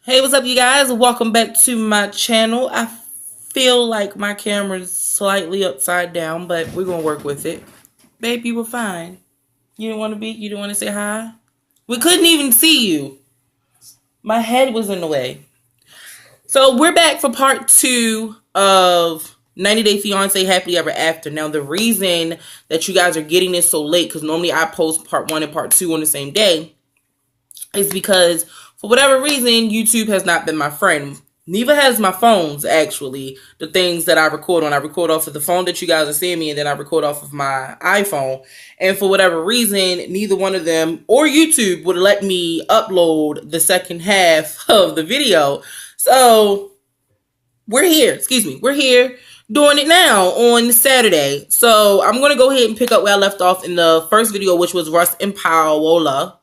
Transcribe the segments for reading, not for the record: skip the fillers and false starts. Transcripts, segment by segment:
Hey, what's up, you guys? Welcome back to my channel. I feel like my camera's slightly upside down, but we're gonna work with it. Babe, you were fine. You didn't want to be. You didn't want to say hi. We couldn't even see you. My head was in the way. So we're back for part two of 90 Day Fiancé Happily Ever After. Now, the reason that you guys are getting this so late, because normally I post part one and part two on the same day, is because for whatever reason, YouTube has not been my friend. Neither has my phones, actually. The things that I record on. I record off of the phone that you guys are seeing me, and then I record off of my iPhone. And for whatever reason, neither one of them or YouTube would let me upload the second half of the video. So we're here. Excuse me. We're here doing it now on Saturday. So I'm going to go ahead and pick up where I left off in the first video, which was Russ and Paola.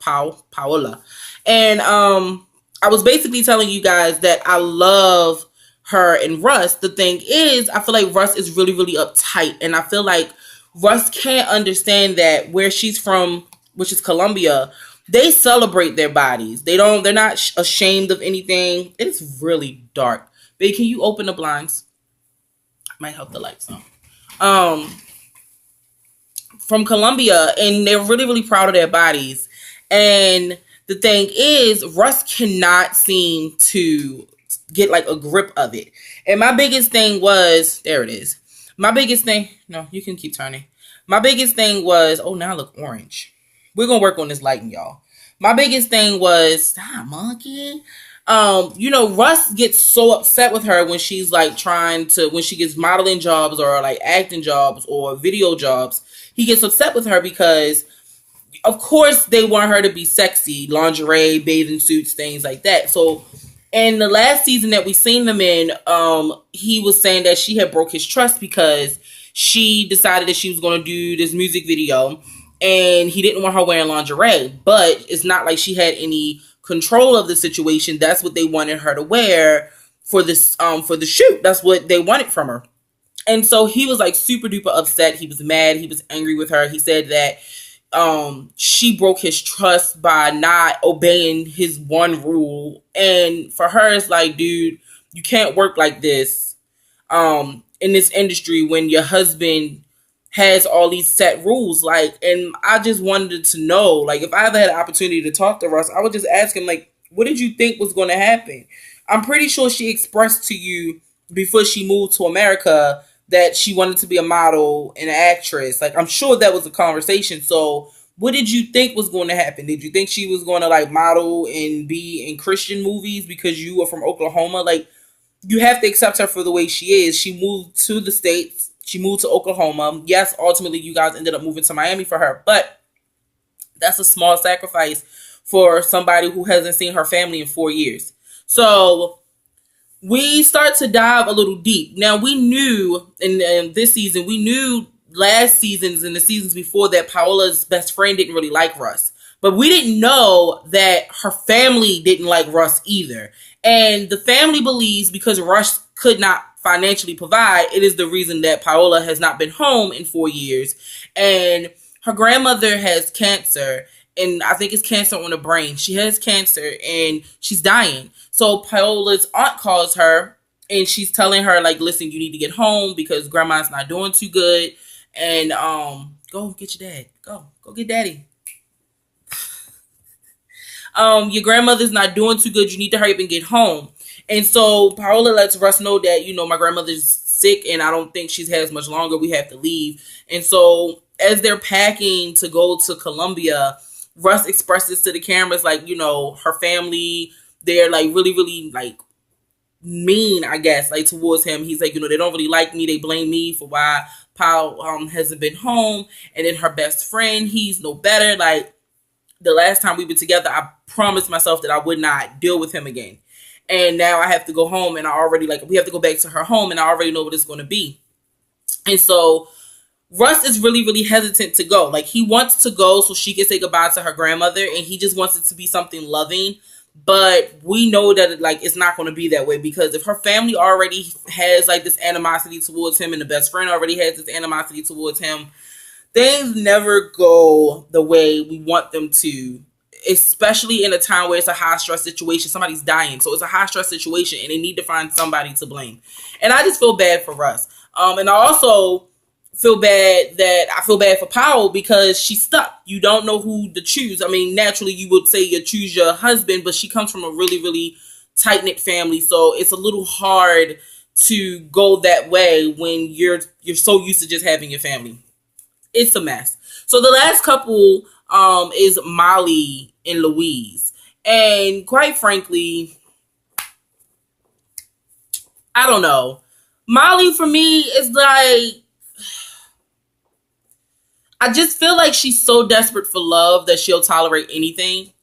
And I was basically telling you guys that I love her and Russ. The thing is, I feel like Russ is really, really uptight. And I feel like Russ can't understand that where she's from, which is Colombia, they celebrate their bodies. They're not ashamed of anything. It's really dark. Babe, can you open the blinds? Might help the lights on. From Colombia, and they're really, really proud of their bodies. And the thing is, Russ cannot seem to get like a grip of it. And my biggest thing was, there it is. My biggest thing, no, you can keep turning. My biggest thing was, oh, now I look orange. We're going to work on this lighting, y'all. My biggest thing was, stop, monkey. Russ gets so upset with her when she's like when she gets modeling jobs or like acting jobs or video jobs. He gets upset with her because, of course, they want her to be sexy, lingerie, bathing suits, things like that. So in the last season that we seen them in, he was saying that she had broke his trust because she decided that she was going to do this music video and he didn't want her wearing lingerie. But it's not like she had any control of the situation. That's what they wanted her to wear for this for the shoot. That's what they wanted from her. And so he was like super duper upset. He was mad. He was angry with her. He said that she broke his trust by not obeying his one rule. And for her, it's like, dude, you can't work like this in this industry when your husband has all these set rules. Like, and I just wanted to know, like, if I ever had an opportunity to talk to Russ, I would just ask him, like, what did you think was going to happen? I'm pretty sure she expressed to you before she moved to America that she wanted to be a model and an actress. Like, I'm sure that was a conversation. So what did you think was going to happen? Did you think she was going to like model and be in Christian movies because you are from Oklahoma? Like, you have to accept her for the way she is. She moved to the States. She moved to Oklahoma. Yes, ultimately you guys ended up moving to Miami for her, but that's a small sacrifice for somebody who hasn't seen her family in 4 years. So we start to dive a little deep. Now, we knew in this season, we knew last seasons and the seasons before that Paola's best friend didn't really like Russ. But we didn't know that her family didn't like Russ either. And the family believes because Russ could not financially provide, it is the reason that Paola has not been home in 4 years. And her grandmother has cancer, and I think it's cancer on the brain. She has cancer and she's dying. So Paola's aunt calls her and she's telling her, like, listen, you need to get home because grandma's not doing too good. And go get your dad. Go get daddy. Your grandmother's not doing too good. You need to hurry up and get home. And so Paola lets Russ know that, my grandmother's sick and I don't think she has much longer. We have to leave. And so as they're packing to go to Colombia, Russ expresses to the cameras, like, her family, they're like really, really like mean, I guess, like towards him. He's like, they don't really like me. They blame me for why Paul hasn't been home. And then her best friend, he's no better. Like, the last time we were together, I promised myself that I would not deal with him again. And now I have to go home and we have to go back to her home and I already know what it's going to be. And so Russ is really, really hesitant to go. Like, he wants to go so she can say goodbye to her grandmother and he just wants it to be something loving. But we know that it's not going to be that way, because if her family already has like this animosity towards him and the best friend already has this animosity towards him, things never go the way we want them to especially in a time where it's a high stress situation. Somebody's dying, so it's a high stress situation, and they need to find somebody to blame. And I just feel bad for Russ. And I also feel bad for Powell because she's stuck. You don't know who to choose. I mean, naturally, you would say you choose your husband, but she comes from a really, really tight knit family, so it's a little hard to go that way when you're so used to just having your family. It's a mess. So the last couple is Molly and Louise. And quite frankly, I don't know. Molly for me is like, I just feel like she's so desperate for love that she'll tolerate anything.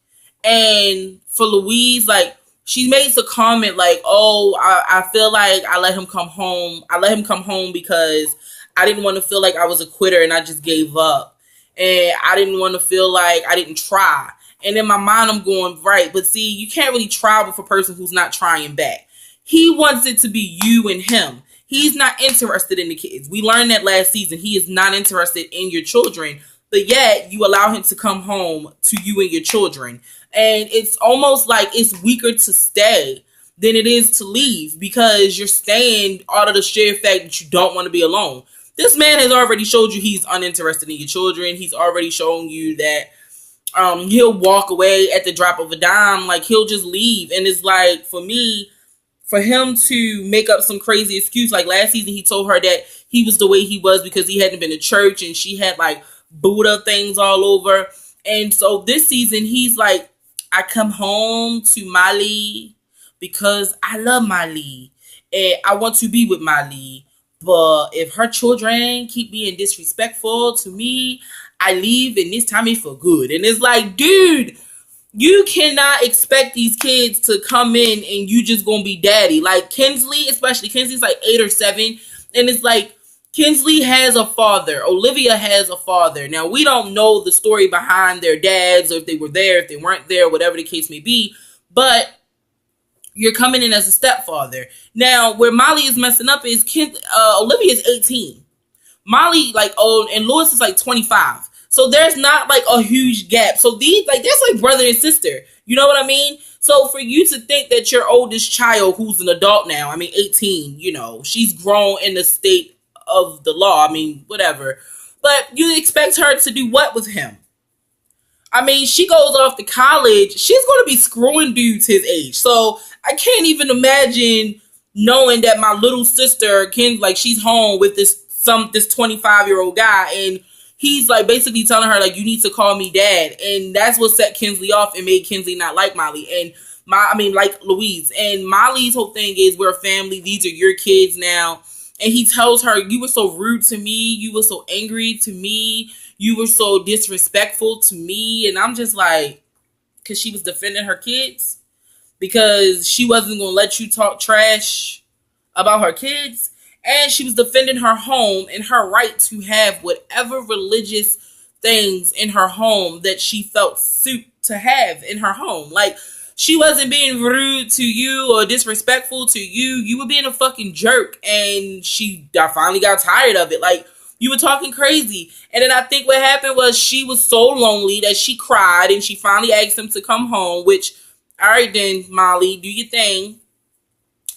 And for Louise, like, she makes a comment like, oh, I feel like I let him come home. I let him come home because I didn't want to feel like I was a quitter and I just gave up. And I didn't want to feel like I didn't try. And in my mind, I'm going, right. But see, you can't really try with a person who's not trying back. He wants it to be you and him. He's not interested in the kids. We learned that last season. He is not interested in your children. But yet, you allow him to come home to you and your children. And it's almost like it's weaker to stay than it is to leave because you're staying out of the sheer fact that you don't want to be alone. This man has already showed you he's uninterested in your children. He's already shown you that he'll walk away at the drop of a dime. Like, he'll just leave. And it's like, for me, for him to make up some crazy excuse, like last season he told her that he was the way he was because he hadn't been to church and she had like Buddha things all over. And so this season he's like, I come home to Molly because I love Molly and I want to be with Molly. But if her children keep being disrespectful to me, I leave, and this time it's for good. And it's like, dude, you cannot expect these kids to come in and you just gonna be daddy. Like Kinsley, especially Kinsley's like 8 or 7, and it's like Kinsley has a father. Olivia has a father. Now, we don't know the story behind their dads, or if they were there, if they weren't there, whatever the case may be, but you're coming in as a stepfather. Now, where Molly is messing up is Olivia is 18. Molly, like, oh, and Lewis is like 25. So there's not like a huge gap. So these, like, there's like brother and sister. You know what I mean? So for you to think that your oldest child, who's an adult now, I mean, 18, you know, she's grown in the state of the law. I mean, whatever. But you expect her to do what with him? I mean, she goes off to college. She's going to be screwing dudes his age. So I can't even imagine knowing that my little sister, like, she's home with this 25-year-old guy, and he's like basically telling her like, you need to call me dad. And that's what set Kinsley off and made Kinsley not like Molly and like Louise. And Molly's whole thing is, we're a family. These are your kids now. And he tells her, you were so rude to me. You were so angry to me. You were so disrespectful to me. And I'm just like, because she was defending her kids, because she wasn't going to let you talk trash about her kids. And she was defending her home and her right to have whatever religious things in her home that she felt suit to have in her home. Like, she wasn't being rude to you or disrespectful to you. You were being a fucking jerk. And I finally got tired of it. Like, you were talking crazy. And then I think what happened was she was so lonely that she cried and she finally asked him to come home, which, all right then, Molly, do your thing.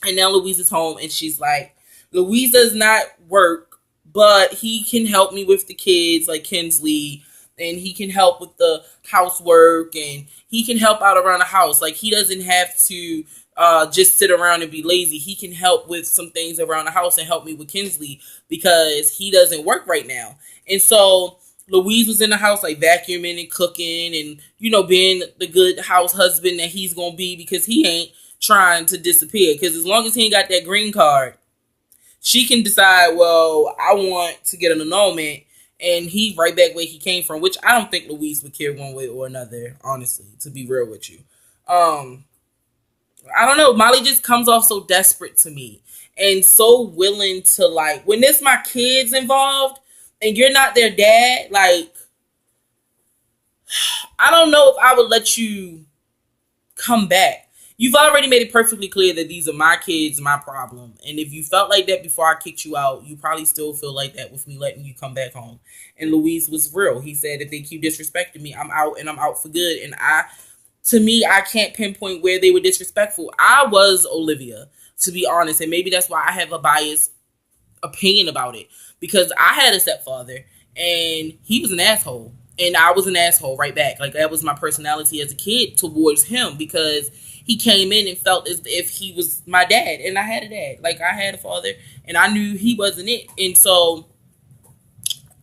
And now Louise is home and she's like, Louise does not work, but he can help me with the kids, like Kinsley, and he can help with the housework, and he can help out around the house. Like, he doesn't have to just sit around and be lazy. He can help with some things around the house and help me with Kinsley because he doesn't work right now. And so Louise was in the house, like, vacuuming and cooking and, you know, being the good house husband that he's going to be, because he ain't trying to disappear. Because as long as he ain't got that green card, she can decide, well, I want to get an annulment, and he right back where he came from, which I don't think Louise would care one way or another, honestly, to be real with you. I don't know. Molly just comes off so desperate to me and so willing to, like, when there's my kids involved and you're not their dad, like, I don't know if I would let you come back. You've already made it perfectly clear that these are my kids, my problem. And if you felt like that before I kicked you out, you probably still feel like that with me letting you come back home. And Luis was real. He said, if they keep disrespecting me, I'm out and I'm out for good. And to me, I can't pinpoint where they were disrespectful. I was Olivia, to be honest. And maybe that's why I have a biased opinion about it. Because I had a stepfather and he was an asshole. And I was an asshole right back. Like, that was my personality as a kid towards him, because he came in and felt as if he was my dad. And I had a dad. Like, I had a father, and I knew he wasn't it. And so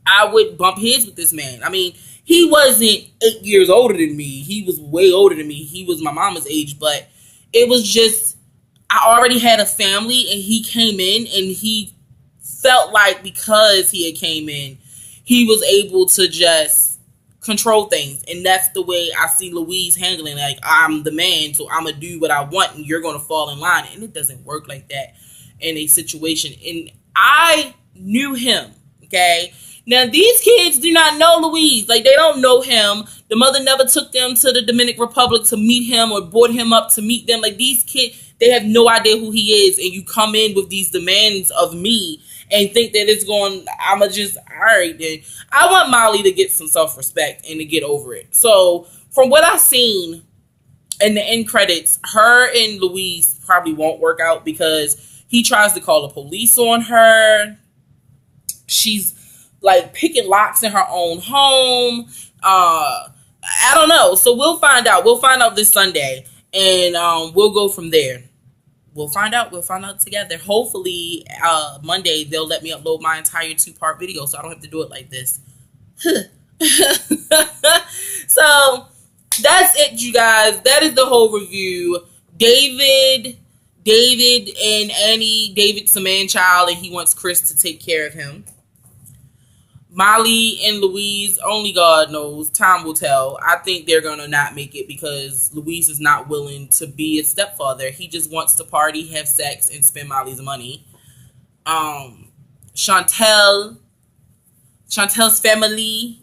I would bump heads with this man. I mean, he wasn't 8 years older than me. He was way older than me. He was my mama's age. But it was just, I already had a family, and he came in, and he felt like because he had came in, he was able to just control things. And that's the way I see Louise handling. Like, I'm the man, so I'm gonna do what I want, and you're gonna fall in line. And it doesn't work like that in a situation. And I knew him. Okay, now these kids do not know Louise. Like, they don't know him. The mother never took them to the Dominican Republic to meet him or brought him up to meet them. Like, these kids, they have no idea who he is. And you come in with these demands of me and think that it's going, I'ma just, all right then. I want Molly to get some self-respect and to get over it. So from what I've seen in the end credits, her and Louise probably won't work out, because he tries to call the police on her. She's like picking locks in her own home. I don't know. So we'll find out. We'll find out this Sunday, and we'll go from there. We'll find out. We'll find out together. Hopefully, Monday, they'll let me upload my entire 2-part video, so I don't have to do it like this. So, that's it, you guys. That is the whole review. David and Annie. David's a man-child, and he wants Chris to take care of him. Molly and Louise, only God knows. Time will tell. I think they're going to not make it, because Louise is not willing to be a stepfather. He just wants to party, have sex, and spend Molly's money. Chantel's family,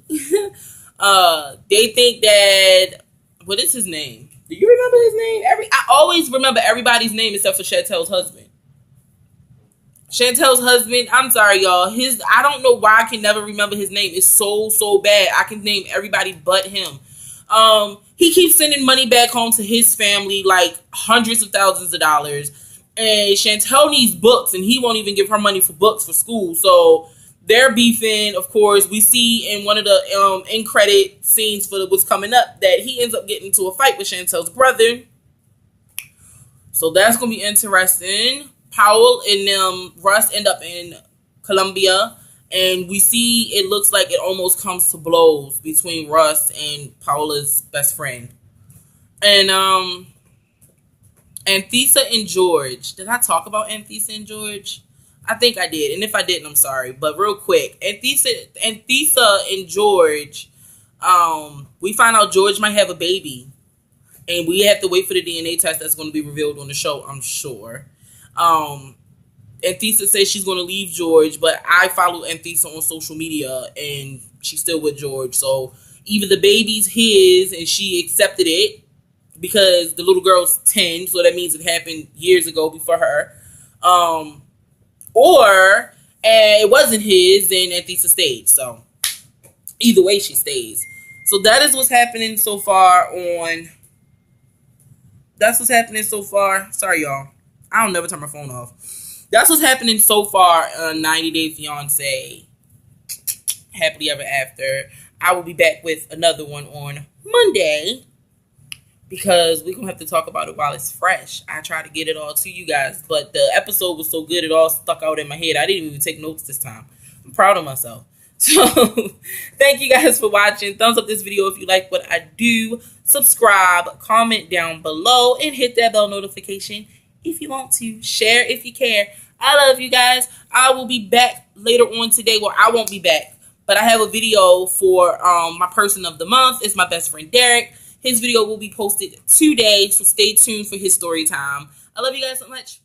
they think that, what is his name? Do you remember his name? I always remember everybody's name except for Chantel's husband. Chantel's husband, I'm sorry, y'all. I don't know why I can never remember his name. It's so bad. I can name everybody but him. He keeps sending money back home to his family, like hundreds of thousands of dollars. And Chantel needs books, and he won't even give her money for books for school. So they're beefing. Of course, we see in one of the end credit scenes for what's coming up that he ends up getting into a fight with Chantel's brother. So that's going to be interesting. Powell and Russ end up in Colombia, and we see it looks like it almost comes to blows between Russ and Paula's best friend. And Anthesa and George. Did I talk about Anthesa and George? I think I did, and if I didn't, I'm sorry. But real quick, Anthesa and George, we find out George might have a baby, and we have to wait for the DNA test that's going to be revealed on the show, I'm sure. Anthesa says she's going to leave George, but I follow Anthesa on social media, and she's still with George. So either the baby's his and she accepted it because the little girl's 10, so that means it happened years ago before her, or it wasn't his, then Anthesa stayed. So either way, she stays. So that is what's happening so far Sorry, y'all. I don't never turn my phone off. That's what's happening so far on 90 Day Fiancé. Happily Ever After. I will be back with another one on Monday, because we're going to have to talk about it while it's fresh. I try to get it all to you guys, but the episode was so good it all stuck out in my head. I didn't even take notes this time. I'm proud of myself. So, thank you guys for watching. Thumbs up this video if you like what I do. Subscribe, comment down below, and hit that bell notification if you want to. Share if you care. I love you guys. I will be back later on today. Well, I won't be back, but I have a video for my person of the month. It's my best friend Derek. His video will be posted today, so stay tuned for his story time. I love you guys so much.